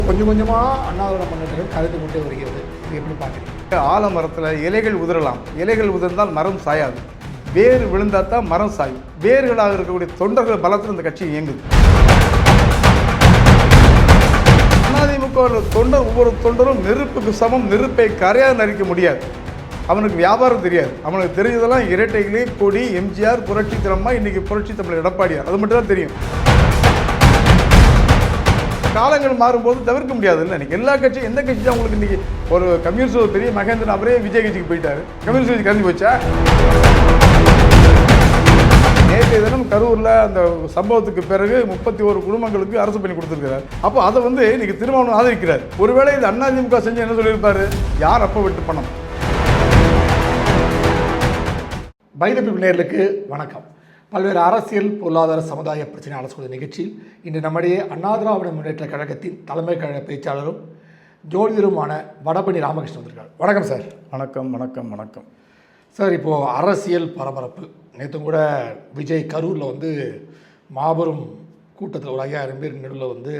கொஞ்சம் கொஞ்சமாக அண்ணாதிராவிட முன்னேற்றம் கருத்து கொண்டே வருகிறது. இது எப்படி பார்க்குறீங்க? ஆலமரத்தில் இலைகள் உதிரலாம், இலைகள் உதிர்ந்தால் மரம் சாயாது, வேர் விழுந்தால் தான் மரம் சாயும். வேர்களாக இருக்கக்கூடிய தொண்டர்கள் பலத்தில் இந்த கட்சி இயங்குது. அதிமுக தொண்டர் ஒவ்வொரு தொண்டரும் நெருப்புக்கு சமம், நெருப்பை கரையாக நரிக்க முடியாது. அவனுக்கு வியாபாரம் தெரியாது. அவனுக்கு தெரிஞ்சதெல்லாம் இரட்டைகளே, கொடி, எம்ஜிஆர், புரட்சி திறமா, இன்னைக்கு புரட்சி தமிழர் எடப்பாடியார், அது மட்டும் தான் தெரியும். காலங்கள் மாறும்போது தவிர்க்க முடியாது இல்லை. இன்னைக்கு எல்லா கட்சியும் எந்த கட்சி தான் உங்களுக்கு இன்னைக்கு ஒரு கம்யூனிஸ்ட் ஒரு பெரிய மகேந்திரன் அவரே விஜய் கட்சிக்கு போயிட்டாரு. கம்யூனிஸ்ட் கட்சி கலந்து போச்சா? நேற்றைய தினம் கரூரில் அந்த சம்பவத்துக்கு பிறகு 31 குடும்பங்களுக்கு அரசு பண்ணி கொடுத்துருக்கிறார். அப்போ அதை இன்னைக்கு திருமாவளவன் ஆதரிக்கிறார். ஒருவேளை இது அதிமுக செஞ்சு என்ன சொல்லியிருப்பாரு? யார் அப்போ விட்டு பணம்? பைதபிள் நேயர்களுக்கு வணக்கம். பல்வேறு அரசியல், பொருளாதார, சமுதாய பிரச்சனை ஆலோசனை நிகழ்ச்சியில் இன்று நம்முடைய அண்ணா திராவிட முன்னேற்ற கழகத்தின் தலைமை கழக பேச்சாளரும் ஜோதிடருமான வடபழனி ராமகிருஷ்ணன் வந்திருக்கார். வணக்கம் சார். வணக்கம் வணக்கம் வணக்கம் சார். இப்போது அரசியல் பரபரப்பு. நேற்று கூட விஜய் கரூரில் மாபெரும் கூட்டத்தில் ஒரு 5000 பேர் நடுவில்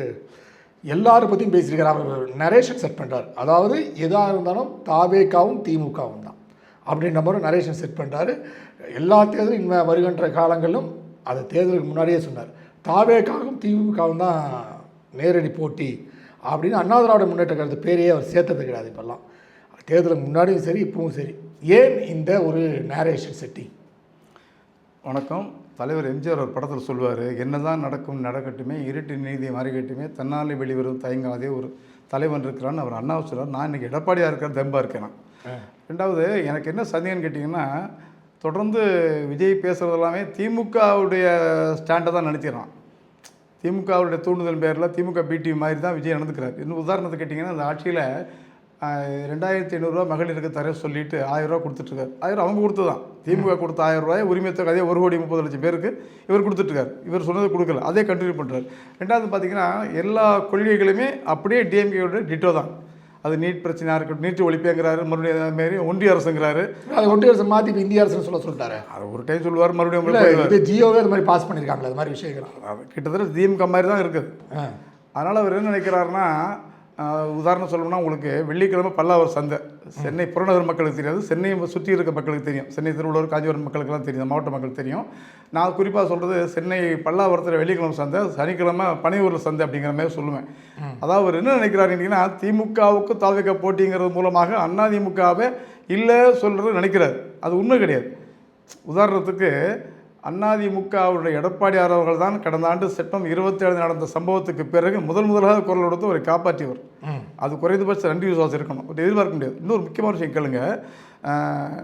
எல்லாரும் பற்றியும் பேசியிருக்கிறார். அவர் நரேஷன் செட் பண்ணுறார். அதாவது எதாக இருந்தாலும் தாவேகாவும் திமுகவும் தான் அப்படின்ற மாதிரி நரேஷன் செட் பண்ணுறாரு. எல்லா தேர்தலும் இனிமேல் வருகின்ற காலங்களிலும் அது தேர்தலுக்கு முன்னாடியே சொன்னார். தாவேகாவும் திமுகவும் தான் நேரடி போட்டி அப்படின்னு அண்ணா திராவிட முன்னேற்ற கழகத்து பேரையே அவர் சேர்த்தது கிடையாது. இப்போல்லாம் தேர்தலுக்கு முன்னாடியும் சரி, இப்பவும் சரி. ஏன் இந்த ஒரு நேரேஷன் செட்டிங்? வணக்கம். தலைவர் எம்ஜிஆர் ஒரு படத்தில் சொல்லுவார், என்னதான் நடக்கும் நடக்கட்டுமே, இருட்டு நீதியை மறைக்கட்டுமே, தன்னாலே வெளிவரும் தயங்காதே ஒரு தலைவன் இருக்கிறான்னு அவர் அண்ணாவை சொல்கிறார். நான் இன்றைக்கி எடப்பாடியாக இருக்கிற தெம்பாக இருக்கேன். ரெண்டாவது, எனக்கு என்ன சந்தேகம்னு கேட்டிங்கன்னா, தொடர்ந்து விஜய் பேசுகிறது எல்லாமே திமுகவுடைய ஸ்டாண்டை தான் நினைச்சிடறான். திமுகவுடைய தூண்டுதல் பேரில் திமுக பிடிவி மாதிரி தான் விஜய் நடந்துக்கிறார். இன்னும் உதாரணத்துக்கு கேட்டிங்கன்னா, அந்த ஆட்சியில் 2500 மகளிருக்கு தர சொல்லிட்டு 1000 ரூபா கொடுத்துட்ருக்காரு. 1000 அவங்க கொடுத்து தான், திமுக கொடுத்த 1000 ரூபாய் உரிமை தொகை அதே 1,30,00,000 பேருக்கு இவர் கொடுத்துட்ருக்காரு. இவர் சொன்னது கொடுக்கல, அதே கண்டினியூ பண்ணுறாரு. ரெண்டாவது பார்த்திங்கன்னா, எல்லா கொள்கைகளுமே அப்படியே டிஎம்கேயோட டிட்டோ தான். அது நீட் பிரச்சனையாக இருக்கட்டும், நீட்டு ஒழிப்பேங்கிறாரு, மறுபடியும் அதேமாரி ஒன்றிய அரசுங்கிறாரு. அது ஒன்றிய அரசு மாற்றி இப்போ இந்திய அரசுன்னு சொல்லிட்டாரு. அது ஒரு டைம் சொல்லுவார், மறுபடியும் ஜியோவே அது மாதிரி பாஸ் பண்ணியிருக்காங்களே, அது மாதிரி விஷயங்கள். அது கிட்டத்தட்ட திமுக மாதிரி தான் இருக்குது. அதனால் அவர் என்ன நினைக்கிறாருன்னா, உதாரணம் சொல்லணும்னா, உங்களுக்கு வெள்ளிக்கிழமை பல்லாவரம் சந்தை, சென்னை புறநகர் மக்களுக்கு தெரியாது, சென்னையை சுற்றி இருக்க மக்களுக்கு தெரியும். சென்னை, திருவள்ளூர், காஞ்சிபுரம் மக்களுக்கெல்லாம் தெரியும், மாவட்ட மக்களுக்கு தெரியும். நான் குறிப்பாக சொல்கிறது, சென்னை பல்லாவரத்தில் வெள்ளிக்கிழமை சந்தை, சனிக்கிழமை பனையூரில் சந்தை அப்படிங்கிற மாதிரி சொல்லுவேன். அதாவது அவர் என்ன நினைக்கிறாருன்னா, திமுகவுக்கு தாவேக போட்டிங்கிறது மூலமாக அதிமுகவை இல்லை சொல்கிறது நினைக்கிறார். அது உண்மை கிடையாது. உதாரணத்துக்கு, அதிமுகவுடைய எடப்பாடியார் அவர்கள் தான் கடந்த ஆண்டு செப்டம்பர் 27 நடந்த சம்பவத்துக்கு பிறகு முதலாக குரல் கொடுத்து அவரை காப்பாற்றியவர். அது குறைந்தபட்ச நன்றி விசுவாசம் இருக்கணும், ஒரு எதிர்பார்க்க முடியாது. இன்னொரு முக்கியமான விஷயம் கேளுங்க.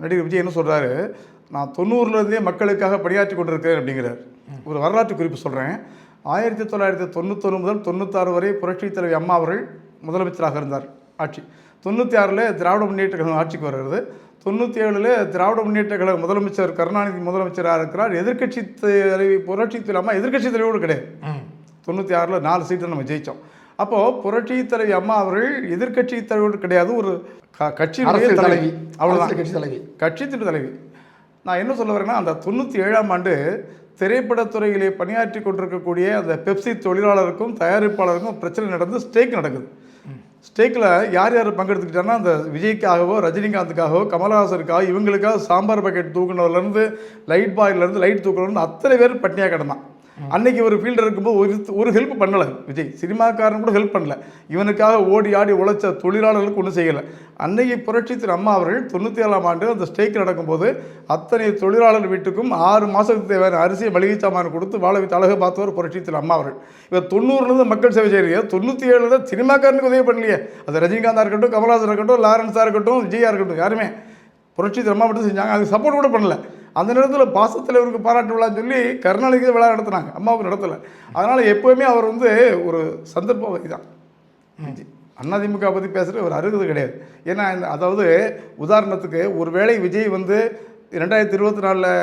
நடிகர் விஜய் என்ன சொல்கிறாரு, நான் 90லேருந்தே மக்களுக்காக பணியாற்றி கொண்டிருக்கிறேன் அப்படிங்கிறார். ஒரு வரலாற்று குறிப்பு சொல்கிறேன். 1991 முதல் 96 வரை புரட்சி தலைவி அம்மா அவர்கள் முதலமைச்சராக இருந்தார். ஆட்சி 96 திராவிட முன்னேற்ற கழகம் ஆட்சிக்கு வருகிறது. 97 திராவிட முன்னேற்ற கழக முதலமைச்சர் கருணாநிதி முதலமைச்சராக இருக்கிறார். எதிர்க்கட்சி தலைவி புரட்சி தலைவி அம்மா எதிர்க்கட்சி தலைவோடு கிடையாது. 96 4 சீட்டை நம்ம ஜெயித்தோம். அப்போது புரட்சி தலைவி அம்மா அவர்கள் எதிர்க்கட்சி தலைவோடு கிடையாது, ஒரு கட்சியினுடைய தலைவி, அவ்வளோதான், கட்சி தலைவி. நான் என்ன சொல்ல வரேன்னா, அந்த 97ஆம் ஆண்டு திரைப்படத்துறையிலே பணியாற்றி கொண்டிருக்கக்கூடிய அந்த பெப்சி தொழிலாளருக்கும் தயாரிப்பாளருக்கும் பிரச்சனை நடந்து ஸ்ட்ரைக் நடக்குது. ஸ்டேக்கில் யார் யார் பங்கெடுத்துக்கிட்டாங்கன்னா, அந்த விஜய்க்காகவோ, ரஜினிகாந்துக்காகவோ, கமல்ஹாசனுக்காக, இவங்களுக்காக சாம்பார் பக்கெட் தூக்குனதுலேருந்து, லைட் பாயிலேருந்து லைட் தூக்குனதுலேருந்து அத்தனை பேர் பட்டினியாக கிடந்தான். அன்னைக்கு ஒரு ஃபீல்டு இருக்கும்போது ஒரு ஹெல்ப் பண்ணலை விஜய். சினிமாக்காரன் கூட ஹெல்ப் பண்ணல. இவனுக்காக ஓடி ஆடி உழைச்ச தொழிலாளர்களுக்கு ஒன்றும் செய்யலை. அன்னைக்கு புரட்சி திரு அம்மா அவர்கள் 97ஆம் ஆண்டு அந்த ஸ்ட்ரைக் நடக்கும்போது அத்தனை தொழிலாளர் வீட்டுக்கும் 6 மாதத்துக்கு தேவையான அரிசியை மளிகை சாமான் கொடுத்து வாழ வைத்து அழகு பார்த்தவர் புரட்சி திரு அம்மா அவர்கள். இவர் 90லேருந்து மக்கள் சேவை செய்கிறீங்க, 97 சினிமாக்காரனுக்கு உதவி பண்ணலையே. அது ரஜினிகாந்தாக இருக்கட்டும், கமல்ஹாசன் இருக்கட்டும், லாரன்ஸாக இருக்கட்டும், விஜயா இருக்கட்டும், யாருமே புரட்சி திரு அம்மா மட்டும் செஞ்சாங்க. அதுக்கு சப்போர்ட் கூட பண்ணல. அந்த நேரத்தில் பாசத்தலைவருக்கு பாராட்டு விழான்னு சொல்லி கருணாநிதிக்கு விழா நடத்துனாங்க, அம்மாவுக்கு நடத்தலை. அதனால் எப்போவுமே அவர் ஒரு சந்தர்ப்பவாதி தான். அதிமுக பற்றி பேசுகிற ஒரு அருகது கிடையாது. ஏன்னா அதாவது உதாரணத்துக்கு, ஒரு வேளை விஜய் 2024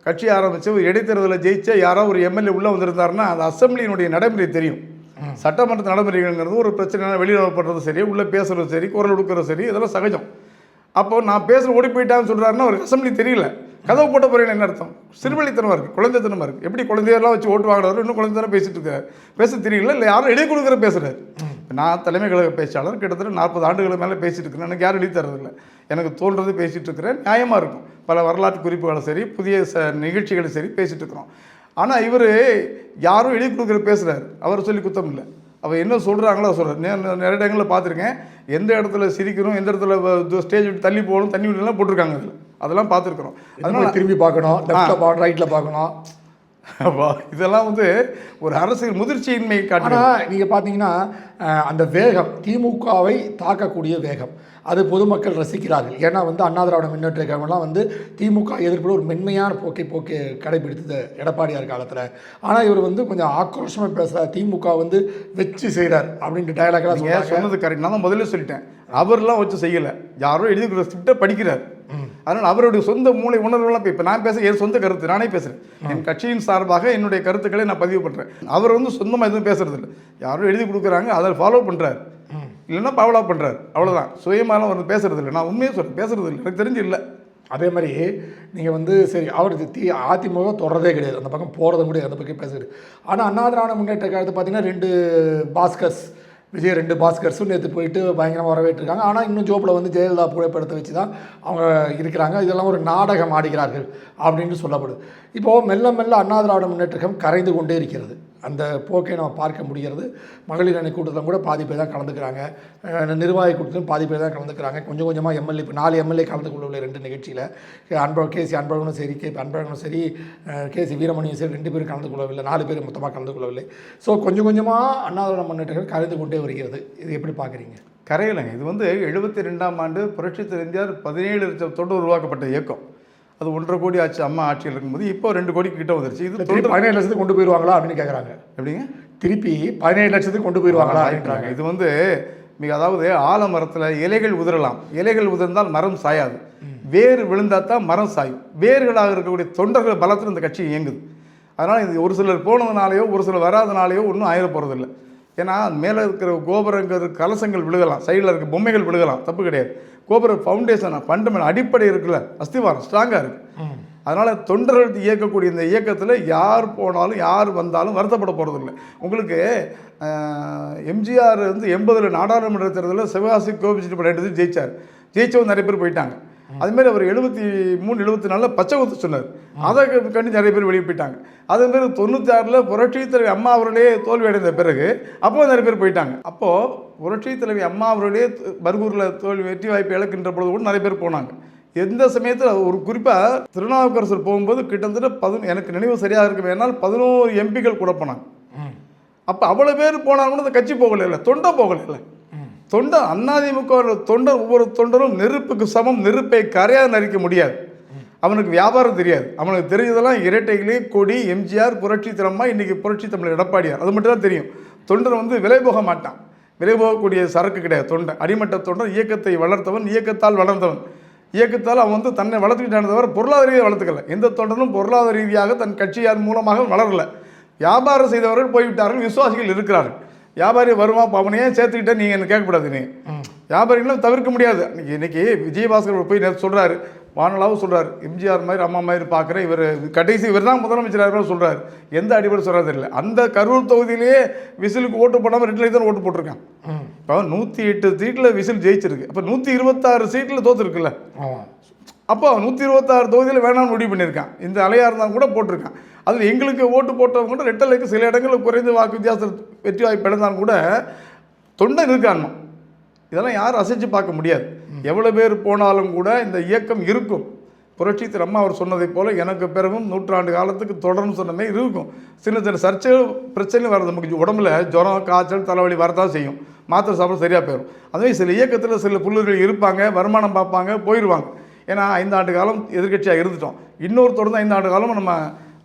கட்சி ஆரம்பித்து ஒரு இடைத்தேர்தலில் ஜெயிச்ச யாரோ ஒரு எம்எல்ஏ உள்ளே வந்திருந்தாருன்னா, அந்த அசம்பிளியினுடைய நடைமுறை தெரியும். சட்டமன்ற நடைமுறைகள்ங்கிறது ஒரு பிரச்சனை வெளியில் பண்ணுறது சரி, உள்ளே பேசுகிறது சரி, குரல் கொடுக்குறது சரி, இதெல்லாம் சகஜம். அப்போது நான் பேசுகிற ஓடி போயிட்டான்னு சொல்கிறாருன்னா ஒரு அசம்பிளி தெரியல, கதவு போட்ட போகிறேன்னு என்ன அர்த்தம்? சிறுவழித்தனமாக இருக்குது, குழந்தைத்தனமாக இருக்குது. எப்படி குழந்தையெல்லாம் வச்சு ஓட்டு வாங்கினவர் இன்னும் குழந்தைத்தனம் பேசிகிட்டு இருக்காரு, பேச தெரியல, இல்லை யாரும் இடையே கொடுக்குற பேசுகிறார். நான் தலைமை கழக பேச்சாளர் கிட்டத்தட்ட 40 ஆண்டுகளுக்கு மேலே பேசிகிட்டு இருக்கிறேன். எனக்கு யாரும் எழுதி தரதில்லை, எனக்கு தோன்றது பேசிகிட்டு இருக்கிறேன். நியாயமாக இருக்கும். பல வரலாற்று குறிப்புகளும் சரி, புதிய நிகழ்ச்சிகளும் சரி பேசிகிட்டு இருக்கிறோம். ஆனால் இவர் யாரும் எழுதி கொடுக்குற பேசுகிறார், அவர் சொல்லி குத்தம் இல்லை. அவர் என்ன சொல்கிறாங்களோ சொல்கிறார். நிறைய இடங்களில் பார்த்துருக்கேன், எந்த இடத்துல சிரிக்கணும், எந்த இடத்துல ஸ்டேஜ் விட்டு தள்ளி போகணும், தண்ணி விட்டுலாம் போட்டிருக்காங்க அதில், அதெல்லாம் பார்த்துருக்குறோம். அதனால் திரும்பி பார்க்கணும், ரைட்டில் பார்க்கணும். இதெல்லாம் வந்து ஒரு அரசியல் முதிர்ச்சியின்மை காட்டுது. ஆனால் நீங்கள் பார்த்தீங்கன்னா அந்த வேகம், திமுகவை தாக்கக்கூடிய வேகம், அது பொதுமக்கள் ரசிக்கிறார்கள். ஏன்னா வந்து அண்ணா திராவிட முன்னேற்ற கழகம்லாம் வந்து திமுக எதிர்ப்பில் ஒரு மென்மையான போக்கை கடைபிடித்தது எடப்பாடியார் காலத்தில். ஆனால் இவர் வந்து கொஞ்சம் ஆக்ரோஷமாக பேசுகிறார், திமுக வந்து வச்சு செய்கிறார் அப்படின்ட்டு டயலாக்லாம் நீங்கள் சொன்னது கரெக்ட். நான் தான் முதல்ல சொல்லிட்டேன், அவர்லாம் வச்சு செய்யலை, யாரோ எழுதி கொடுத்த ஸ்கிரிப்டை படிக்கிறார். அதனால் அவருடைய சொந்த மூளை உணர்வுலாம் இப்போ நான் பேச என் சொந்த கருத்து நானே பேசுகிறேன். என் கட்சியின் சார்பாக என்னுடைய கருத்துக்களை நான் பதிவு பண்ணுறேன். அவர் வந்து சொந்தமாக எதுவும் பேசுறது இல்லை, யாரோ எழுதி கொடுக்குறாங்க, அதை ஃபாலோ பண்ணுறாரு, இல்லைன்னா பாவலா பண்ணுறாரு, அவ்வளோதான். சுயமாலாம் வந்து பேசுறது இல்லை. நான் உண்மையை சொல்கிறேன், பேசுறது இல்லை, எனக்கு தெரிஞ்சு இல்லை. அதே மாதிரி நீங்கள் வந்து சரி, அவருக்கு அதிமுக தொடரதே கிடையாது, அந்த பக்கம் போகிறதும் கூட அந்த பக்கம் பேசுகிறது. ஆனால் அண்ணா திராவிட முன்னேற்ற கழகத்தை பார்த்தீங்கன்னா 2 பாஸ்கர்ஸ், விஜய் 2 பாஸ்கர்ஸும் நேற்று போயிட்டு பயங்கரமாக வரவேற்றிருக்காங்க. ஆனால் இன்னும் ஜோப்பில் வந்து ஜெயலலிதா புகைப்படத்தை வச்சு தான் அவங்க இருக்கிறாங்க. இதெல்லாம் ஒரு நாடகம் ஆடுகிறார்கள் அப்படின்னு சொல்லப்படுது. இப்போது மெல்ல மெல்ல அண்ணா திராவிட முன்னேற்றம் கரைந்து கொண்டே இருக்கிறது. அந்த போக்கை நம்ம பார்க்க முடிகிறது. மகளிர் அணி கூட்டத்தில் கூட பாதி பேர் தான் கலந்துக்கிறாங்க, நிர்வாகி கூட்டத்திலும் பாதி பேர் தான் கலந்துக்கிறாங்க. கொஞ்சம் கொஞ்சமாக எம்எல்ஏ, இப்போ 4 எம்எல்ஏ கலந்து கொள்ள 2 நிகழ்ச்சியில் கேசி அன்பழகனும் சரி, அன்பழகனும் சரி, கேசி வீரமணியும் சரி, 2 பேரும் கலந்து கொள்ளவில்லை, 4 பேர் மொத்தமாக கலந்து கொள்ளவில்லை. ஸோ கொஞ்சம் கொஞ்சமாக அண்ணா திராவிட முன்னேற்றங்கள் கரைந்து கொண்டே வருகிறது. இது எப்படி பார்க்குறீங்க? கரையலைங்க. இது வந்து 72ஆம் ஆண்டு புரட்சித் தலைவர் 17 லட்சம் தொண்டு உருவாக்கப்பட்ட இயக்கம். அது 1.5 கோடி ஆச்சு அம்மா ஆட்சியில் இருக்கும்போது. இப்போ 2 கோடிக்கு கிட்ட வந்துருச்சு. இது 17 லட்சத்துக்கு கொண்டு போயிடுவாங்களா அப்படின்னு கேட்குறாங்க. எப்படிங்க திருப்பி 17 லட்சத்துக்கு கொண்டு போயிடுவாங்களா அப்படின்றாங்க. இது வந்து அதாவது ஆலமரத்தில் இலைகள் உதிரலாம், இலைகள் உதிர்ந்தால் மரம் சாயாது, வேறு விழுந்தால் தான் மரம் சாயும். வேர்களாக இருக்கக்கூடிய தொண்டர்கள் பலத்தில் இந்த கட்சி இயங்குது. அதனால் இது ஒரு சிலர் போனதுனாலேயோ ஒரு சிலர் வராதனாலேயோ ஒன்றும் ஆயிட போகிறதில்லை. ஏன்னா மேலே இருக்கிற கோபுரங்கள் கலசங்கள் விழுகலாம், சைடில் இருக்க பொம்மைகள் விழுகலாம், தப்பு கிடையாது. கோபுர ஃபவுண்டேஷன் ஃபண்டமெண்ட் அடிப்படை இருக்குல்ல, அஸ்திவாரம் ஸ்ட்ராங்காக இருக்குது. அதனால் தொண்டர்கள் இயக்கக்கூடிய இந்த இயக்கத்தில் யார் போனாலும் யார் வந்தாலும் வருத்தப்பட போகிறதில்லை. உங்களுக்கு எம்ஜிஆர் வந்து 80 நாடாளுமன்ற தேர்தலில் சிவகாசி கோபிச்செட்டிப்பாளையம் ஜெயிச்சார். ஜெயிச்சவங்க நிறைய பேர் போயிட்டாங்க. அதுமாரி அவர் 73 74 பச்சை குத்து சொன்னார், அதை கண்டு நிறைய பேர் வெளியே போயிட்டாங்க. அதேமாரி 96 புரட்சி தலைவி அம்மா அவர்களே தோல்வி அடைந்த பிறகு அப்போ நிறைய பேர் போயிட்டாங்க. அப்போது புரட்சி தலைவி அம்மா அவர்களே பர்கூரில் தோல்வி வெற்றி வாய்ப்பு இழக்கின்ற பொழுது கூட நிறைய பேர் போனாங்க. எந்த சமயத்தில் ஒரு குறிப்பாக திருநாவுக்கரசர் போகும்போது கிட்டத்தட்ட எனக்கு நினைவு சரியாக இருக்க வேணால் 11 எம்பிக்கள் கூட போனாங்க. அப்போ அவ்வளோ பேர் போனாலும் கூட அந்த கட்சி போகலை, இல்லை தொண்டை போகலை, இல்லை தொண்டர். அதிமுக தொண்டர், ஒவ்வொரு தொண்டரும் நெருப்புக்கு சமம், நெருப்பை கரையாக நரிக்க முடியாது. அவனுக்கு வியாபாரம் தெரியாது, அவனுக்கு தெரிஞ்சதெல்லாம் இரட்டைகளே கொடி, எம்ஜிஆர், புரட்சி தலைமா, இன்றைக்கி புரட்சி தமிழர் எடப்பாடியார், அது மட்டும் தான் தெரியும். தொண்டர் வந்து விலை போக மாட்டான், விலை போகக்கூடிய சரக்கு கிடையாது. தொண்டர் அடிமட்ட தொண்டர், இயக்கத்தை வளர்த்தவன், இயக்கத்தால் வளர்ந்தவன். இயக்கத்தால் அவன் வந்து தன்னை வளர்த்துக்கிட்டான தவிர பொருளாதார ரீதியாக வளர்த்துக்கல. எந்த தொண்டனும் பொருளாதார ரீதியாக தன் கட்சியார் மூலமாக வளரல. வியாபாரம் செய்தவர்கள் போய்விட்டார்கள், விசுவாசிகள் இருக்கிறார்கள். வியாபாரி வருவான், அவனையே சேர்த்துக்கிட்டே நீங்கள் என்ன கேட்கக்கூடாது. நீ வியாபாரிகளும் தவிர்க்க முடியாது. இன்னைக்கு விஜயபாஸ்கர் போய் நேற்று சொல்கிறாரு, வானலாவும் சொல்கிறார், எம்ஜிஆர் மாதிரி அம்மா மாதிரி பார்க்குறேன், இவர் கடைசி இவர் தான் முதலமைச்சராக சொல்கிறார். எந்த அடிப்படை சொல்கிறது தெரியல. அந்த கரூர் தொகுதியிலேயே விசிலுக்கு ஓட்டு போடாமல் 2 தான் ஓட்டு போட்டிருக்கான். இப்போ 108 சீட்டில் விசில் ஜெயிச்சிருக்கு. அப்போ 126 சீட்டில் தோற்றுருக்குல்ல. அப்போ 126 தொகுதியில் வேணாம்னு முடிவு பண்ணியிருக்கான். இந்த அலையாக இருந்தாலும் கூட போட்டிருக்கான். அதில் எங்களுக்கு ஓட்டு போட்டவங்க கூட ரெட்டலைக்கு சில இடங்களில் குறைந்த வாக்கு வித்தியாசம் வெற்றி வாய்ப்பு இழந்தாலும் கூட தொண்டன் இருக்கான்னு. இதெல்லாம் யாரும் அசைச்சு பார்க்க முடியாது. எவ்வளோ பேர் போனாலும் கூட இந்த இயக்கம் இருக்கும். புரட்சி அம்மா அவர் சொன்னதை போல் எனக்கு பிறகும் 100 ஆண்டு காலத்துக்கு தொடர்ந்து சொன்ன மாதிரி இருக்கும். சின்ன சின்ன சர்ச்சைகள் பிரச்சனையும் வரது. நமக்கு உடம்புல ஜுரம், காய்ச்சல், தலைவலி வரதான் செய்யும். மாத்திரை சாப்பிட சரியாக போயிடும். அதுவே சில இயக்கத்தில் சில புள்ளுகள் இருப்பாங்க, வருமானம் பார்ப்பாங்க, போயிடுவாங்க. ஏன்னா 5 ஆண்டு காலம் எதிர்கட்சியாக இருந்துட்டோம். இன்னொரு தொடர்ந்து 5 ஆண்டு காலம் நம்ம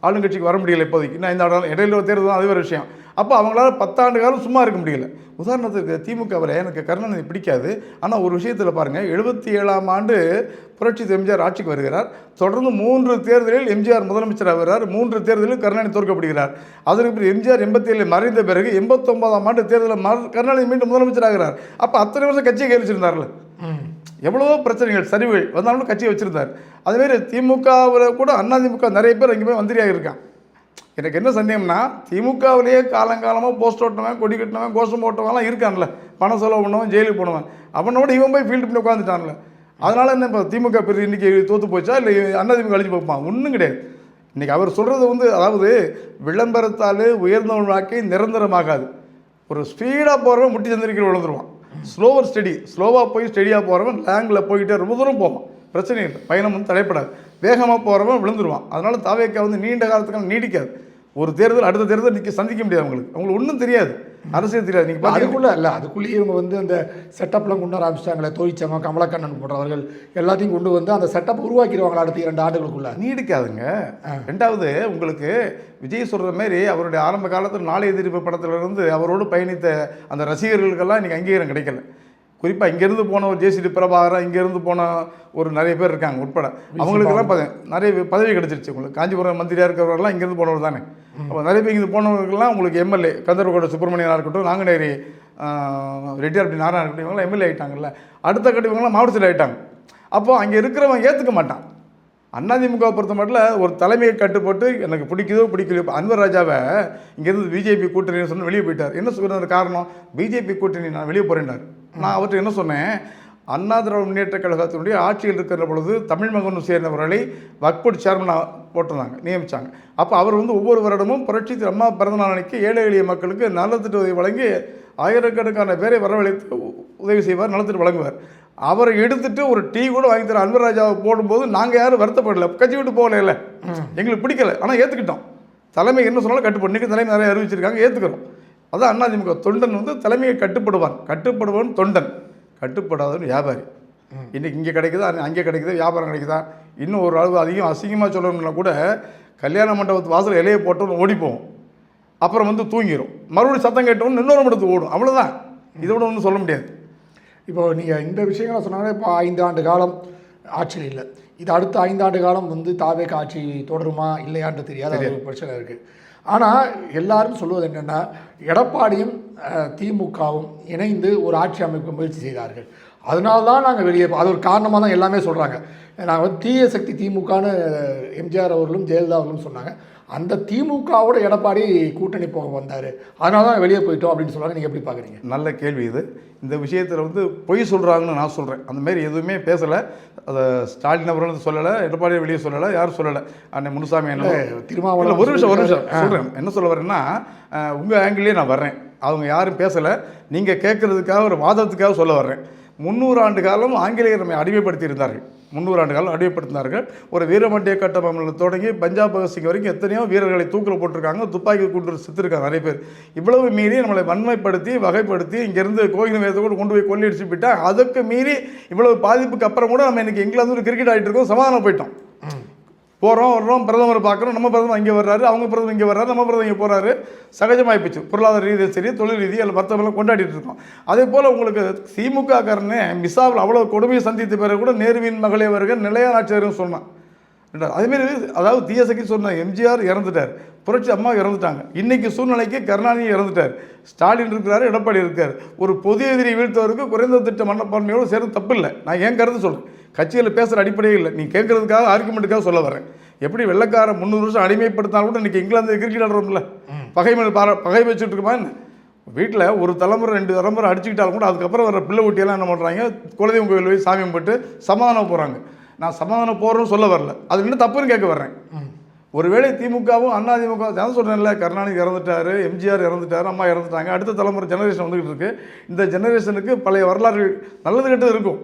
ஆளுங்கட்சிக்கு வர முடியல. இப்போதைக்கு இன்னும் 5 ஆண்டு காலம் இடையில தேர்தல் தான், அது ஒரு விஷயம். அப்போ அவங்களால 10 ஆண்டு காலம் சும்மா இருக்க முடியல. உதாரணத்துக்கு திமுகவில் எனக்கு கருணாநிதி பிடிக்காது. ஆனால் ஒரு விஷயத்தில் பாருங்கள், 77ஆம் ஆண்டு புரட்சி எம்ஜிஆர் ஆட்சிக்கு வருகிறார். தொடர்ந்து 3 தேர்தலில் எம்ஜிஆர் முதலமைச்சராக வருகிறார். 3 தேர்தலில் கருணாநிதி தோற்கப்படுகிறார். அதற்கு பிறகு எம்ஜிஆர் 87 மறைந்த பிறகு 89ஆம் ஆண்டு தேர்தலில் கருணாநிதி மீண்டும் முதலமைச்சராகிறார். அப்போ அத்தனை வருஷம் கட்சியை கைவிச்சிருந்தார்ல. எவ்வளவோ பிரச்சனைகள், சரிவுகள் வந்தாலும் கட்சியை வச்சுருந்தார். அதுமாரி திமுகவில் கூட அதிமுக நிறைய பேர் அங்கே போய் மந்திரியாக இருக்கான். எனக்கு என்ன சந்தேகம்னா, திமுகவிலேயே காலங்காலமாக போஸ்ட் ஓட்டினவன், கொடி கட்டினவன், கோஷம் போட்டவன்லாம் இருக்கான்ல, பணம் செலவு பண்ணவன், ஜெயிலுக்கு போனவன், அவனோட இவன் போய் ஃபீல்டு பண்ணி உட்காந்துட்டான்ல. அதனால என்ன இப்போ திமுக பெரிய இன்றைக்கி தோற்று போச்சா இல்லை அதிமுக அழிஞ்சு பார்ப்பான்? ஒன்றும் கிடையாது. இன்றைக்கி அவர் சொல்கிறது வந்து, அதாவது விளம்பரத்தால் உயர்ந்தவன் வாழ்க்கை நிரந்தரமாகாது. ஒரு ஸ்பீடாக போகிறவன் முட்டி சந்திரிக்கிற விழுந்துருவான். ஸ்லோவர் ஸ்டெடி, ஸ்லோவாக போய் ஸ்டெடியாக போகிறவன் லேங்கில் போய்கிட்டே ரொம்ப தூரம் போவான், பிரச்சனை இல்லை, பயணம் வந்து தடைப்படாது. வேகமாக போகிறவன் விழுந்துருவான். அதனால் தாவேக்கா வந்து நீண்ட காலத்துக்கு நீடிக்காது. ஒரு தேர்தல் அடுத்த தேர்தல் நிற்க சந்திக்க முடியாது. அவங்களுக்கு ஒன்றும் தெரியாது, அரசியல் தெரியாது. நீங்கள் அதுக்குள்ளே இல்லை, அதுக்குள்ளேயே இவங்க வந்து அந்த செட்டப்லாம் கொண்டு வர ஆரம்பிச்சிட்டாங்களே, தொழிற்சங்கம், கமலக்கண்ணன் போன்றவர்கள் எல்லாத்தையும் கொண்டு வந்து அந்த செட்டப் உருவாக்கிடுவாங்களா அடுத்த 2 ஆண்டுகளுக்குள்ள? நீடிக்காதுங்க. ரெண்டாவது, உங்களுக்கு விஜய் சொல்கிற மாதிரி அவருடைய ஆரம்ப காலத்தில் நாளை எதிர்ப்பு படத்திலிருந்து அவரோடு பயணித்த அந்த ரசிகர்களுக்கெல்லாம் இன்றைக்கி அங்கீகாரம் கிடைக்கல. குறிப்பாக இங்கேருந்து போன ஒரு ஜேசிடி பிரபாகரன், இங்கேருந்து போன ஒரு நிறைய பேர் இருக்காங்க உட்பட, அவங்களுக்கெல்லாம் நிறைய பதவி கிடச்சிருச்சு. உங்களுக்கு காஞ்சிபுரம் மந்திரியாக இருக்கிறவரெல்லாம் இங்கேருந்து போனவர் தானே. அப்போ நிறைய பேர் இங்கே போனவர்கள்லாம் உங்களுக்கு எம்எல்ஏ, கந்தர்வகோட சுப்பிரமணியனாக இருக்கட்டும், நாங்குநேரி ரெட்டியார்பட்டி நாராயணன் இருக்கட்டும், இவங்களாம் எம்எல்ஏ ஆகிட்டாங்கல்ல. அடுத்த கட்ட இவங்களாம் மாவட்டத்தில் ஆகிட்டாங்க. அப்போது அங்கே இருக்கிறவங்க ஏற்றுக்க மாட்டான். அதிமுகவை பொறுத்த மட்டும் ஒரு தலைமையை கட்டுப்பட்டு எனக்கு பிடிக்குதோ பிடிக்கலையோ. இப்போ அன்வர் ராஜாவை இங்கேருந்து பிஜேபி கூட்டணின்னு சொன்ன வெளியே போயிட்டார். என்ன சொல்கிற காரணம்? பிஜேபி கூட்டணி நான் வெளியே போகிறேன்னார். நான் அவர்கிட்ட என்ன சொன்னேன், அண்ணா திராவிட முன்னேற்ற கழகத்தினுடைய ஆட்சியில் இருக்கிற பொழுது தமிழ் மகன் சேர்ந்தவர்களை வக்போர்டு சேர்மனாக போட்டிருந்தாங்க, நியமித்தாங்க. அப்போ அவர் வந்து ஒவ்வொரு வருடமும் புரட்சி அம்மா பிறந்தநாள் அன்னைக்கு ஏழை எளிய மக்களுக்கு நலத்திட்ட உதவி வழங்கி ஆயிரக்கணக்கான பேரை வரவழைத்து உதவி செய்வார், நலத்திட்டு வழங்குவார். அவரை எடுத்துட்டு ஒரு டீ கூட வாங்கி தர அன்வர் ராஜாவை போடும்போது நாங்கள் யாரும் வருத்தப்படலை, கட்சி விட்டு போகல, எங்களுக்கு பிடிக்கல, ஆனால் ஏற்றுக்கிட்டோம். தலைமை என்ன சொன்னாலும் கட்டுப்படும். இன்றைக்கி தலைமை நிறைய அறிவிச்சிருக்காங்க, ஏற்றுக்கிறோம். அதான் அதிமுக. தொண்டன் வந்து தலைமையை கட்டுப்படுவான் தொண்டன், கட்டுப்படாதவன் வியாபாரி. இன்றைக்கி இங்கே கிடைக்குதா, அங்கே கிடைக்குதா, வியாபாரம் கிடைக்குதா. இன்னும் ஒரு அளவு அதிகம் அசிங்கமாக சொல்லணும்னா கூட கல்யாண மண்டபத்து வாசல் இலையை போட்டோன்னு ஓடிப்போம், அப்புறம் வந்து தூங்கிடும், மறுபடியும் சத்தம் கேட்டோன்னு இன்னொரு மண்டபத்துக்கு ஓடும். அவ்வளோதான், இதோட ஒன்றும் சொல்ல முடியாது. இப்போ நீங்கள் இந்த விஷயங்களை சொன்னாலே, இப்போ 5 ஆண்டு காலம் ஆட்சியில் இல்லை, இது அடுத்த 5 ஆண்டு காலம் வந்து தாவேக ஆட்சி தொடருமா இல்லையான்னு தெரியாத ஒரு பிரச்சனை இருக்குது. ஆனால் எல்லாரும் சொல்வது என்னென்னா, எடப்பாடியும் திமுகவும் இணைந்து ஒரு ஆட்சி அமைக்க முயற்சி செய்தார்கள், அதனால தான் நாங்கள் வெளியே, அது ஒரு காரணமாக தான் எல்லாமே சொல்கிறாங்க. நாங்கள் வந்து தீய சக்தி திமுகன்னு எம்ஜிஆர் அவர்களும் ஜெயலலிதா அவர்களும் சொன்னாங்க. அந்த திமுகவோட எடப்பாடி கூட்டணி போக வந்தார், அதனால தான் வெளியே போயிட்டோம் அப்படின்னு சொல்கிறாங்க. நீங்கள் எப்படி பார்க்குறீங்க? நல்ல கேள்வி இது. இந்த விஷயத்தில் வந்து பொய் சொல்கிறாங்கன்னு நான் சொல்கிறேன். அந்தமாரி எதுவுமே பேசலை. அதை ஸ்டாலின் அவர்கள் சொல்லலை, எடப்பாடியை வெளியே சொல்லலை, யாரும் சொல்லலை. அண்ணன் முனுசாமி என்ன திருமாவளவன் ஒரு நிமிஷம் சொல்கிறேன். என்ன சொல்ல வரேன்னா, உங்கள் ஆங்கிள்லேயே நான் வர்றேன். அவங்க யாரும் பேசலை, நீங்கள் கேட்குறதுக்காக ஒரு வாதத்துக்காக சொல்ல வர்றேன். 300 ஆண்டு காலம் ஆங்கிலேயர் நம்மை அடிமைப்படுத்தி இருந்தார்கள். 300 ஆண்டு காலம் அடிமைப்படுத்தினார்கள். ஒரு வீரமண்டிய கட்டமைப்பில் தொடங்கி பஞ்சாப் பகத்சிங் வரைக்கும் எத்தனையோ வீரர்களை தூக்கில் போட்டிருக்காங்க, துப்பாக்கி கொண்டு செத்துருக்காங்க நிறைய பேர். இவ்வளவு மீறி நம்மளை வன்மைப்படுத்தி வகைப்படுத்தி இங்கேருந்து கோயில் வேதத்தை கூட கொண்டு போய் கொள்ளையடிச்சு போயிட்டா, அதுக்கு மீறி இவ்வளவு பாதிப்புக்கு அப்புறம் கூட நம்ம இன்றைக்கி இங்கிலாந்து ஒரு கிரிக்கெட் ஆகிட்டு இருக்கோம், சமாதானம் போயிட்டோம். போகிறோம் வர்றோம், பிரதமரை பார்க்குறோம், நம்ம பிரதமர் இங்கே வர்றாரு, அவங்க பிரதமர் இங்கே வர்றாரு, நம்ம பிரதமர் இங்கே போகிறாரு, சகஜமாகிப்போச்சு. பொருளாதார ரீதியாக சரி, தொழில் ரீதி அதில் மற்றவங்களாம் கொண்டாடிட்டு இருக்கோம். அதே போல் உங்களுக்கு திமுக காரனே மிசாவில் அவ்வளோ கொடுமையை சந்தித்த பிறகு கூட நேருவின் மகளே வருக நிலையான ஆட்சியர்னு சொன்னான். அதேமாரி அதாவது தீயசக்தி சொன்ன எம்ஜிஆர் இறந்துட்டார், புரட்சி அம்மா இறந்துட்டாங்க. இன்றைக்கி சூழ்நிலைக்கு கருணாநிதி இறந்துட்டார், ஸ்டாலின் இருக்கிறாரு, எடப்பாடி இருக்கார். ஒரு பொது எதிரி வீழ்த்தவருக்கு குறைந்த திட்ட மனப்பான்மையோடு சேர்ந்து தப்பு இல்லை. நான் ஏன் கருத்து சொல்கிறேன், கட்சியில் பேசுகிற அடிப்படையே இல்லை, நீ கேட்குறதுக்காக ஆர்குமெண்ட்டுக்காக சொல்ல வரேன். எப்படி வெள்ளக்கார 300 வருஷம் அடிமைப்படுத்தினாலும் கூட இன்றைக்கி இங்கிலாந்து கிரிக்கெட் ஆடுறோம்ல, பகை வச்சுட்டு இருக்குமா என்ன? வீட்டில் ஒரு தலைமுறை 2 தலைமுறை அடிச்சுக்கிட்டாலும் கூட அதுக்கப்புறம் வர பிள்ளை ஊட்டியெல்லாம் என்ன பண்ணுறாங்க, குலதெய்வம் கோயில் போய் சாமி கும்பிட்டு சமாதானம் போகிறாங்க. நான் சமாதானம் போகிறேன்னு சொல்ல வரல, அது என்ன தப்புன்னு கேட்க வர்றேன். ஒருவேளை திமுகவும் அதிமுக தான் சொல்கிறேன்ல, கருணாநிதி இறந்துட்டார், எம்ஜிஆர் இறந்துட்டார், அம்மா இறந்துட்டாங்க, அடுத்த தலைமுறை ஜெனரேஷன் வந்துக்கிட்டு இருக்குது. இந்த ஜெனரேஷனுக்கு பழைய வரலாறு நல்லது கெட்டது இருக்கும்.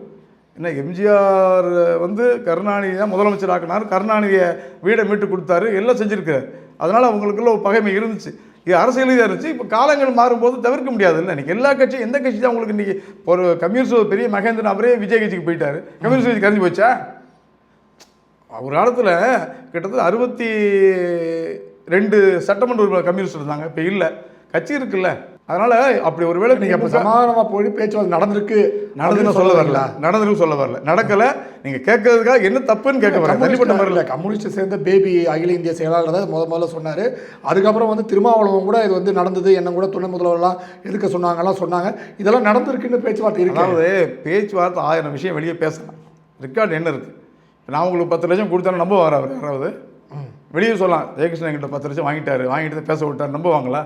என்ன, எம்ஜிஆர் வந்து கருணாநிதி தான் முதலமைச்சர் ஆக்கினார், கருணாநிதியை வீடை மீட்டு கொடுத்தாரு, எல்லாம் செஞ்சுருக்காரு. அதனால் அவங்களுக்குள்ள ஒரு பகைமை இருந்துச்சு, இது அரசியல் இதாக இருந்துச்சு. இப்போ காலங்கள் மாறும்போது தவிர்க்க முடியாது இல்லை. இன்றைக்கி எல்லா கட்சியும் எந்த கட்சி தான் உங்களுக்கு இன்றைக்கி ஒரு கம்யூனிஸ்ட் பெரிய மகேந்திரன் அவரே விஜய் கட்சிக்கு போயிட்டார், கம்யூனிஸ்ட் கட்சி கரைஞ்சி போச்சா? ஒரு காலத்தில் கிட்டத்தட்ட 62 சட்டமன்ற உறுப்பினர் கம்யூனிஸ்ட் இருந்தாங்க, இப்போ இல்லை, கட்சி இருக்குல்ல. அதனால் அப்படி ஒரு வேளை நீங்கள் இப்போ சமாதானமாக போய் பேச்சுவார்த்தை நடந்துன்னு சொல்ல வரல, நடந்துருக்கு சொல்ல வரல, நடக்கலை. நீங்கள் கேட்கறதுக்காக என்ன தப்புன்னு கேட்க வரல. தனிப்பட்ட முறையில் கம்யூனிஸ்ட் சேர்ந்த பேபி அகில இந்திய செயலாளர் தான் முதல்ல சொன்னார். அதுக்கப்புறம் வந்து திருமாவளவன் கூட இது வந்து நடந்தது, என்ன கூட துணை முதல்வரெல்லாம் எதுக்க சொன்னாங்க. இதெல்லாம் நடந்திருக்குன்னு பேச்சுவார்த்தை இருக்கு. அதாவது பேச்சுவார்த்தை 1000 விஷயம் வெளியே பேசலாம், ரெக்கார்டு என்ன இருக்குது. நான் உங்களுக்கு 10 லட்சம் கொடுத்தாலும் நம்ப வர அவர் யாராவது? வெளியே சொல்லலாம், ஜெயகிருஷ்ணன் எங்கிட்ட 10 லட்சம் வாங்கிட்டு பேச விட்டார், நம்புவாங்களா?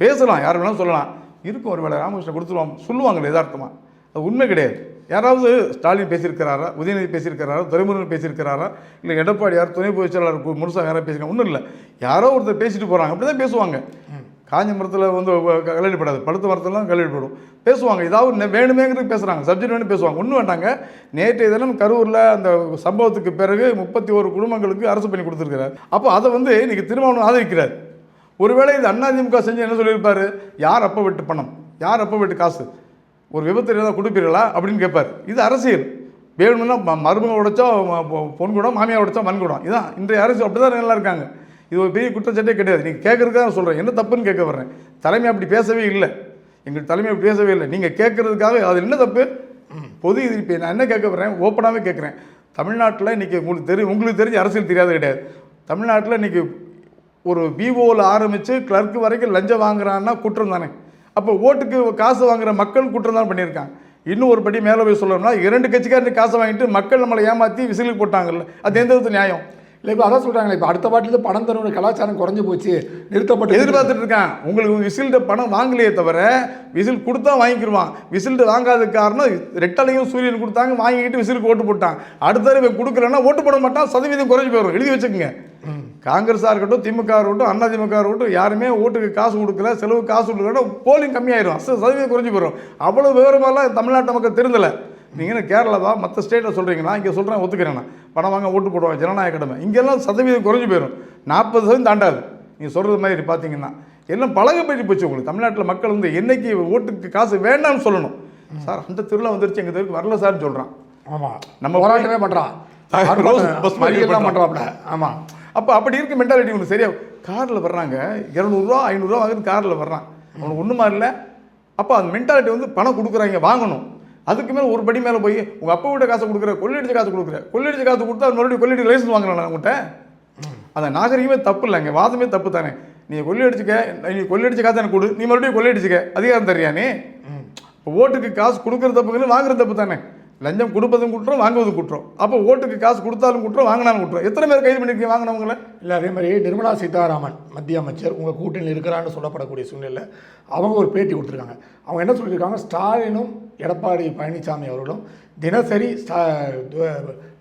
பேசலாம், யார் வேணாலும் சொல்லலாம். இருக்கும் ஒரு வேளை ராமகிருஷ்ணன் கொடுத்துருவாங்க சொல்லுவாங்க யதார்த்தமாக. அது உண்மை கிடையாது. யாராவது ஸ்டாலின் பேசியிருக்கிறாரா, உதயநிதி பேசியிருக்கிறாரா, துரைமுருகன் பேசியிருக்கிறாரா, இல்லை எடப்பாடியார் துணை பொதுச் செயலாளர் முழுசாக யாராவது பேசியிருக்காங்க? ஒன்றும் இல்லை, யாரோ ஒருத்தர் பேசிட்டு போகிறாங்க, அப்படி தான் பேசுவாங்க. காஞ்ச மரத்தில் வந்து கல்லடிப்படாது, பழுத்த மரத்துலாம் கல்லடிப்படும், பேசுவாங்க. ஏதாவது வேணுமேங்கிறது பேசுகிறாங்க, சப்ஜெக்ட் வேணும் பேசுவாங்க. ஒன்றும் வேண்டாங்க. நேற்றைய தினம் கரூரில் அந்த சம்பவத்துக்கு பிறகு 31 குடும்பங்களுக்கு அரசு பண்ணி கொடுத்துருக்கிறார். அப்போ அதை வந்து இன்றைக்கி திருமாவளவன் ஆதரிக்கிறார். ஒருவேளை இது அதிமுக செஞ்சு என்ன சொல்லியிருப்பார்? யார் அப்போ விட்டு பணம், யார் அப்போ விட்டு காசு, ஒரு விபத்து ஏதாவது கொடுப்பீர்களா அப்படின்னு கேட்பார். இது அரசியல். வேணும்னா மருமக உடைச்சா பொன் குடம், மாமியார் உடைச்சா மண் குடம். இதுதான் இன்றைய அரசு. அப்படி தான் நல்லா இருக்காங்க. இது ஒரு பெரிய குற்றச்சாட்டே கிடையாது. நீங்கள் கேட்குறதுக்காக நான் சொல்கிறேன், என்ன தப்புன்னு கேட்க வர்றேன். தலைமை அப்படி பேசவே இல்லை, எங்கள் தலைமை அப்படி பேசவே இல்லை. நீங்கள் கேட்குறதுக்காக அது என்ன தப்பு? பொது இது இப்போ நான் என்ன கேட்க வர்றேன், ஓப்பனாகவே கேட்குறேன். தமிழ்நாட்டில் இன்றைக்கி உங்களுக்கு தெரிஞ்ச அரசியல் தெரியாது கிடையாது. தமிழ்நாட்டில் இன்றைக்கி ஒரு பிஓவில் ஆரம்பித்து கிளர்க்கு வரைக்கும் லஞ்சம் வாங்குறான்னா குற்றம் தானே. அப்போ ஓட்டுக்கு காசு வாங்குகிற மக்கள் குற்றம் தான் பண்ணியிருக்காங்க. இன்னும் ஒரு படி மேலே போய் சொல்லணும்னா, 2 கட்சிக்காரங்க காசை வாங்கிட்டு மக்கள் நம்மளை ஏமாற்றி விசிலுக்கு போட்டாங்கல்ல, அது எந்த விதத்து நியாயம்? இல்லை இப்போ அதான் சொல்கிறாங்களே, இப்போ அடுத்த பாட்டிலேருந்து பணம் தரணும் கலாச்சாரம் குறைஞ்சி போச்சு, நிறுத்தப்பட்டு எதிர்பார்த்துட்டு இருக்கான். உங்களுக்கு விசில்கிட்ட பணம் வாங்கலையே தவிர விசில் கொடுத்தா வாங்கிக்கிடுவான். விசில்கிட்ட வாங்காததுக்கு காரணம் ரெட்டலையும் சூரியன் கொடுத்தாங்க, வாங்கிக்கிட்டு விசிலுக்கு ஓட்டு போட்டான். அடுத்த தடவை கொடுக்கலன்னா ஓட்டு போட மாட்டான், சதவீதம் குறைஞ்சி போயிடும். எழுதி வச்சுக்கோங்க. காங்கிரஸாக இருக்கட்டும், திமுக இருக்கட்டும், அதிமுக இருக்கட்டும், யாருமே ஓட்டுக்கு காசு கொடுக்கல, செலவு காசு கொடுக்கல, போலிங் கம்மியாயிரும், சதவீதம் குறைஞ்சி போயிடும். அவ்வளோ விவரமெல்லாம் தமிழ்நாட்டு மக்கள் தெரிந்தலை. நீங்கள் என்ன கேரளாவா மற்ற ஸ்டேட்டில் சொல்கிறீங்கன்னா, இங்கே சொல்கிறேன் ஒத்துக்கிறேன், பணம் வாங்க ஓட்டு போடுவாங்க, ஜனநாயக கடமை. இங்கெல்லாம் சதவீதம் குறைஞ்சி போயிடும், 40% தாண்டாது. நீங்கள் சொல்கிறது மாதிரி பார்த்தீங்கன்னா எல்லாம் பழகப்பட்டு போச்சு உங்களுக்கு. தமிழ்நாட்டில் மக்கள் வந்து என்னைக்கு ஓட்டுக்கு காசு வேண்டாம்னு சொல்லணும். சார் அந்த திருவிழா வந்துருச்சு, எங்கள் தெருக்கு வரல சார்னு சொல்கிறான். ஆமாம், நம்ம போராட்டமே பண்ணுறான், பண்ணுறாப்ல. ஆமாம். அப்போ அப்படி இருக்க மென்டாலிட்டி ஒன்று சரியா. காரில் வர்றாங்க, 200 ரூபா 500 ரூபா வாங்குறது காரில் வர்றான், அவனுக்கு ஒன்றுமா இல்லை. அப்போ அந்த மென்டாலிட்டி வந்து பணம் கொடுக்குறாங்க, வாங்கணும். அதுக்கு மேலே ஒரு படி மேலே போய் உங்கள் அப்பா விட்ட காசை கொடுக்குற, கொள்ளையடிச்ச காசு கொடுத்தா மறுபடியும் கொள்ளையடி லைசன்ஸ் வாங்குறான் உங்கள்கிட்ட. அந்த நாகரிகமே தப்பு இல்லைங்க, வாதமே தப்பு தானே. நீ கொள்ளையடிச்ச காசை எனக்கு கொடு, நீ மறுபடியும் கொள்ளையடிச்சுக்க, அதிகாரம் தரியா நீ? இப்போ ஓட்டுக்கு காசு கொடுக்குற தப்புங்கிறது வாங்குறது தப்பு தானே. லஞ்சம் கொடுப்பதும் குற்றம், வாங்குவதும் குற்றம். அப்போ ஓட்டுக்கு காசு கொடுத்தாலும் குற்றம், வாங்கினாலும் குற்றம். எத்தனை பேர் கைது பண்ணியிருக்கீங்க வாங்கினவங்கள? இல்லை, அதே மாதிரி நிர்மலா சீதாராமன் மத்திய அமைச்சர் உங்கள் கூட்டணியில் இருக்கிறான்னு சொல்லப்படக்கூடிய சூழ்நிலை அவங்க ஒரு பேட்டி கொடுத்துருக்காங்க. அவங்க என்ன சொல்லியிருக்காங்க, ஸ்டாலினும் எடப்பாடி பழனிசாமி அவர்களும் தினசரி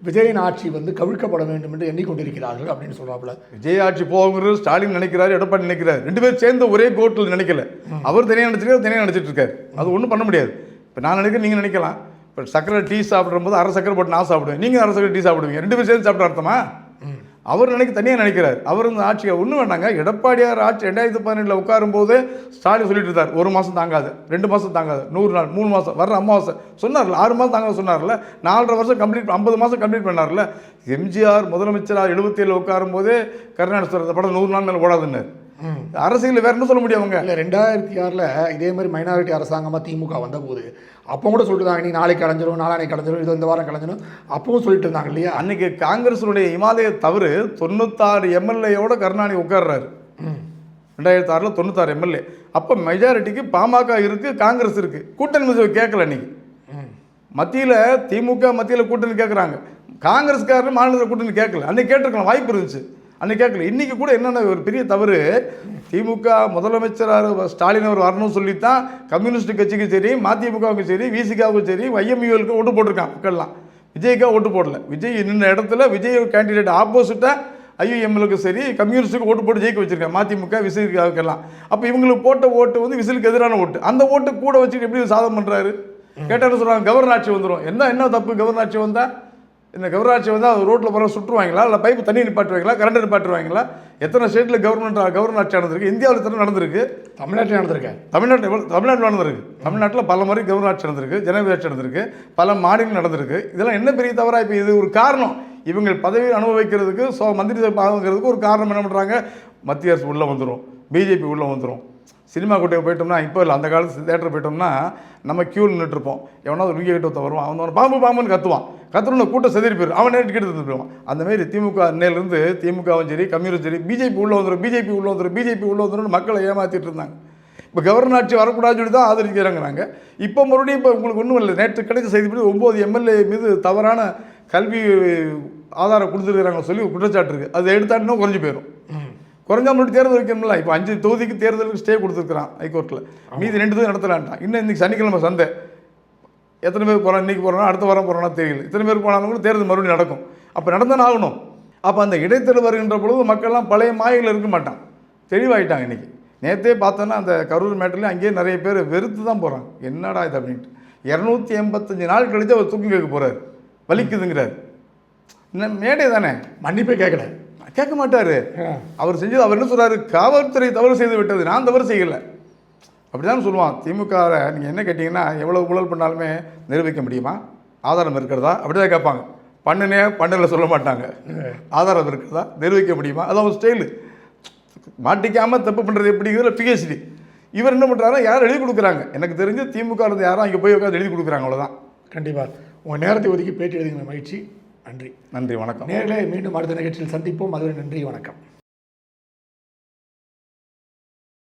விஜயின் ஆட்சி வந்து கவிழ்க்கப்பட வேண்டும் என்று எண்ணிக்கொண்டிருக்கிறார்கள் அப்படின்னு சொல்கிறாப்புல. விஜய் ஆட்சி போகுங்கிறது ஸ்டாலின் நினைக்கிறாரு, எடப்பாடி நினைக்கிறாரு. 2 பேர் சேர்ந்து ஒரே கோட்டில் நினைக்கல. அவர் தனியாக நினச்சிருக்காரு, தனியாக நினச்சிட்டு இருக்காரு. அது ஒன்றும் பண்ண முடியாது. இப்போ நான் நினைக்கிறேன், நீங்கள் நினைக்கலாம். இப்போ சக்கரை டீ சாப்பிடும்போது அரை சக்கரை போட்டு நான் சாப்பிடுவேன், நீங்கள் அரை சக்கரை டீ சாப்பிடுவீங்க, 2 பேர் சேர்ந்து சாப்பிட அர்த்தமா? அவர் தனியாக நினைக்கிறார். அவர் இந்த ஆட்சியை ஒன்றும் வேண்டாங்க. எடப்பாடியார் ஆட்சி 2017 உட்காரும்போது ஸ்டாலின் சொல்லிட்டு இருந்தார், 1 மாதம் தாங்காது, 2 மாதம் தாங்காது, 100 நாள், 3 மாதம், வர்ற அமாவாசை சொன்னார்ல, 6 மாதம் தாங்க சொன்னார்ல, 4.5 வருஷம் கம்ப்ளீட், 50 மாதம் கம்ப்ளீட் பண்ணார்ல. எம்ஜிஆர் முதலமைச்சராக 77 உட்காரும் போதே கருணாநிதி சொல்கிற படம் 100 நாள் மேலே ஓடாதுன்னார். அரசியல் வேற என்ன சொல்ல முடியும் அவங்க? இல்லை, 2006 இதே மாதிரி மைனாரிட்டி அரசாங்கமாக திமுக வந்தபோது அப்போ கூட சொல்லிட்டு இருந்தாங்க, நீ நாளைக்கு கலைஞ்சிரும், நாளானைக்கு கலைஞ்சிரும், இது இந்த வாரம் கலைஞ்சிரும், அப்பவும் சொல்லிட்டு இருந்தாங்க இல்லையா? அன்னைக்கு காங்கிரஸுடைய இமாலய தவறு 96 எம்எல்ஏயோட கருணாநிதி உட்கார்றாரு. 2006 96 எம்எல்ஏ. அப்போ மெஜாரிட்டிக்கு பாமக இருக்குது, காங்கிரஸ் இருக்குது. கூட்டணி கேட்கல. அன்னைக்கு மத்தியில் திமுக மத்தியில் கூட்டணி கேட்குறாங்க, காங்கிரஸ்காரர் மாநிலத்தில் கூட்டணி கேட்கல. அன்னைக்கு கேட்டிருக்கலாம், வாய்ப்பு இருந்துச்சு, அன்னைக்கு கேட்கல. இன்றைக்கி கூட என்னென்ன ஒரு பெரிய தவறு, திமுக முதலமைச்சராக ஸ்டாலின் அவர் வரணும்னு சொல்லித்தான் கம்யூனிஸ்ட் கட்சிக்கும் சரி, மதிமுகவுக்கும் சரி, விசிகாவுக்கும் சரி, ஐஎம்யூஎலுக்கும் ஓட்டு போட்டிருக்கான் மக்கள்லாம். விஜய்க்காக ஓட்டு போடல. விஜய் நின்ற இடத்துல விஜய் கேண்டிடேட் ஆப்போசிட்டாக ஐஎம்எலுக்கு சரி, கம்யூனிஸ்ட்டுக்கு ஓட்டு போட்டு ஜெயிக்க வச்சுருக்கேன், மதிமுக விசிகாவுக்கெல்லாம். அப்போ இவங்களுக்கு போட்ட ஓட்டு வந்து விசிலுக்கு எதிரான ஓட்டு. அந்த ஓட்டு கூட வச்சுட்டு எப்படி சாதம் பண்ணுறாரு? கேட்டாலும் சொல்கிறாங்க கவர்னர் ஆட்சி வந்துடும். என்ன தப்பு கவர்னர் ஆட்சி வந்தால்? இந்த கவர்னாட்சி வந்தால் ரோட்டில் போகிற சுற்றுவாங்களா, இல்லை பைப்பு தண்ணி நிப்பாட்டுவாங்களா, கரண்ட் நிப்பாட்டுவாங்களா? எத்தனை ஸ்டேட்டில் கவர்னாட்சி நடந்திருக்கு? இந்தியாவில் எத்தனை நடந்திருக்கு? தமிழ்நாட்டில் நடந்திருக்கு. தமிழ்நாட்டில் நடந்திருக்கு. தமிழ்நாட்டில் பல முறை கவர்னாட்சி நடந்திருக்கு, ஜனாதிபதி ஆட்சி நடந்திருக்கு, பல மாநிலங்கள் நடந்திருக்கு. இதெல்லாம் என்ன பெரிய தவறாக? இப்போ இது ஒரு காரணம். இவங்க பதவியை அனுபவிக்கிறதுக்கு, மந்திரி வாங்குறதுக்கு ஒரு காரணம் என்ன பண்ணுறாங்க? மத்திய அரசு உள்ளே வந்துடும், பிஜேபி உள்ளே வந்துடும். சினிமா கூட்டையை போயிட்டோம்னா, இப்போ இல்லை, அந்த காலத்து தேட்டர் போயிட்டோம்னா நம்ம க்யூவில் நின்றுட்டுருப்போம். எவனாவது லுங்கி கிட்ட வருவான், அவன் பாம்புன்னு கத்துறோன்னு கூட்டம் செதறி போயிடும், அவன் நேரம் டிக்கெட் எடுத்துருவான். அந்தமாரி திமுக அன்னையிலேருந்து திமுகவும் சரி, கம்யூனிஸ்ட் சரி, பிஜேபி உள்ளே வந்துடும் மக்களை ஏமாற்றிட்டு இருந்தாங்க. இப்போ கவர்னர் ஆட்சி வரக்கூடாதுன்னு சொல்லி தான் ஆதரிக்கிறாங்க. இப்போ மறுபடியும் இப்போ உங்களுக்கு ஒன்றும் இல்லை, நேற்று கிடைச்ச செய்திப்படி 9 எம்எல்ஏ மீது தவறான கல்வி ஆதாரம் கொடுத்துருக்குறாங்க சொல்லி ஒரு குற்றச்சாட்டு இருக்குது. அது எடுத்தால் இன்னும் குறைஞ்சி போயிடும். குறைஞ்சா மட்டும் தேர்தல் வைக்கணும்ல. இப்போ 5 தொகுதிக்கு தேர்தலுக்கு ஸ்டே கொடுத்துருக்குறான் ஹைகோர்ட்டில். மீதி 2 தொகுதி நடத்தலான்ட்டான். இன்னும் இன்றைக்கி சனிக்கிழமை சந்தை. எத்தனை பேர் போகிறோம், இன்றைக்கி போகிறோன்னா அடுத்த வாரம் போகிறோன்னா தெரியல. இத்தனை பேர் போனாலும் கூட தேர்தல் மறுபடியும் நடக்கும். அப்போ நடந்தானே ஆகணும். அப்போ அந்த இடைத்தேர்தல் வருகின்ற பொழுது மக்கள்லாம் பழைய மாயையில் இருக்க மாட்டான், தெளிவாயிட்டாங்க. இன்றைக்கி நேற்றே பார்த்தோன்னா அந்த கரூர் மேட்டர்லேயும் அங்கேயே நிறைய பேர் வெறுத்து தான் போகிறாங்க. என்னடா இது அப்படின்ட்டு. 285 நாள் கழித்து அவர் தூக்கி கேட்க போகிறார், வலிக்குதுங்கிறார். இன்னும் மேடை தானே, மன்னிப்பே கேட்கல, கேட்க மாட்டார். அவர் செஞ்சது, அவர் என்ன சொல்கிறாரு, காவல்துறை தவறு செய்து விட்டது, நான் தவறு செய்யலை, அப்படி தான் சொல்லுவான். திமுகவை நீங்கள் என்ன கேட்டிங்கன்னா, எவ்வளோ ஊழல் பண்ணாலுமே நிரூபிக்க முடியுமா, ஆதாரம் இருக்கிறதா, அப்படி தான் கேட்பாங்க. பண்ணல சொல்ல மாட்டாங்க. ஆதாரம் இருக்கிறதா, நிரூபிக்க முடியுமா, அதான் ஒரு ஸ்டைலு. மாட்டிக்காமல் தப்பு பண்ணுறது எப்படிங்கிற பிஹெச்டி. இவர் என்ன பண்ணுறாருன்னா, யாரும் எழுதி கொடுக்குறாங்க. எனக்கு தெரிஞ்சு திமுக இருந்து யாரும் அங்கே போய் உட்காந்து எழுதி கொடுக்குறாங்க, அவ்வளோதான். கண்டிப்பாக உங்கள் நேரத்தை ஒதுக்கி பேட்டி எழுதுகிற மகிழ்ச்சி. நன்றி. நன்றி, வணக்கம். நேரிலே மீண்டும் அடுத்த நிகழ்ச்சியில் சந்திப்போம். அதுவரை நன்றி, வணக்கம்.